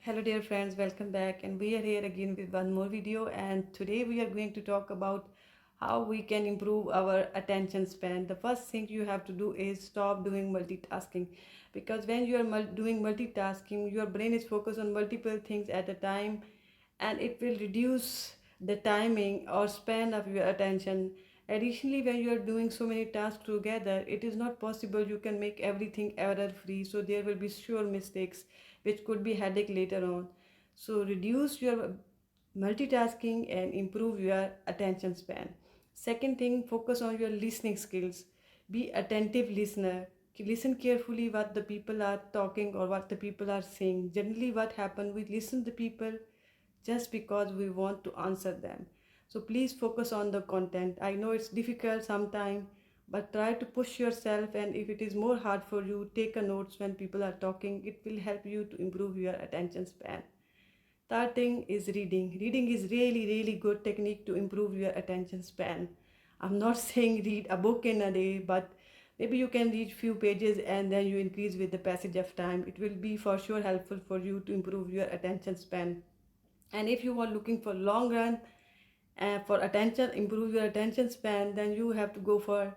Hello dear friends, welcome back, and we are here again with one more video. And today we are going to talk about how we can improve our attention span. The first thing you have to do is stop doing multitasking, because when you are doing multitasking, your brain is focused on multiple things at a time, and it will reduce the timing or span of your attention. Additionally, when you are doing so many tasks together, it is not possible you can make everything error free, so there will be sure mistakes which could be headache later on. So reduce your multitasking and improve your attention span. Second thing, focus on your listening skills. Be attentive listener. Listen carefully what the people are talking or what the people are saying. Generally what happen, we listen to people just because we want to answer them. So please focus on the content. I know it's difficult sometimes, but try to push yourself, and if it is more hard for you, take a notes when people are talking. It will help you to improve your attention span. Third thing is reading. Reading is really good technique to improve your attention span. I'm not saying read a book in a day, but maybe you can read few pages and then you increase with the passage of time. It will be for sure helpful for you to improve your attention span. And if you are looking for long run for attention, improve your attention span, then you have to go for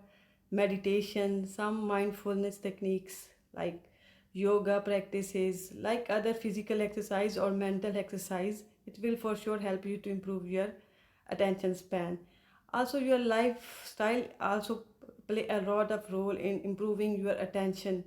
meditation, some mindfulness techniques like yoga practices, like other physical exercise or mental exercise. It will for sure help you to improve your attention span. Also your lifestyle also play a lot of role in improving your attention.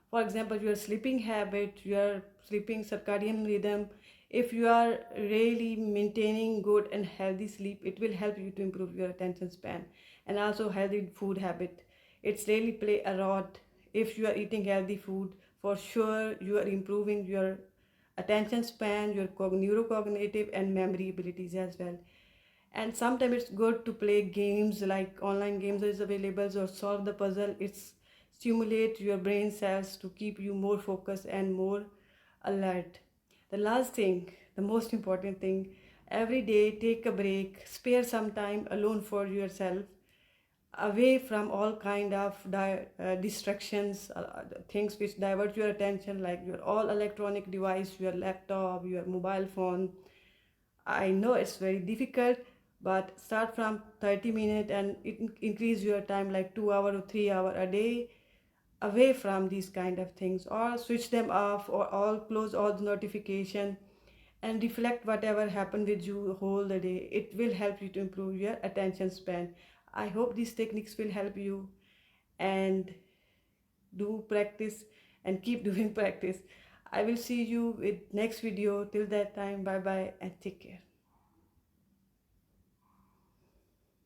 For example, your sleeping habit, your sleeping circadian rhythm. If you are really maintaining good and healthy sleep, it will help you to improve your attention span. And also healthy food habit, it's really play a lot. If you are eating healthy food, for sure you are improving your attention span, your neurocognitive and memory abilities as well. And sometimes it's good to play games, like online games is available, or solve the puzzle. It's stimulate your brain cells to keep you more focused and more alert. The last thing, the most important thing, every day take a break, spare some time alone for yourself, away from all kind of distractions, things which divert your attention, like your all electronic device, your laptop, your mobile phone. I know it's very difficult, but start from 30 minutes and increase your time like 2 hour or 3 hour a day away from these kind of things, or switch them off, or all close all the notification, and reflect whatever happened with you whole the day. It will help you to improve your attention span. I hope these techniques will help you, and do practice and keep doing practice. I will see you with next video. Till that time, bye bye and take care.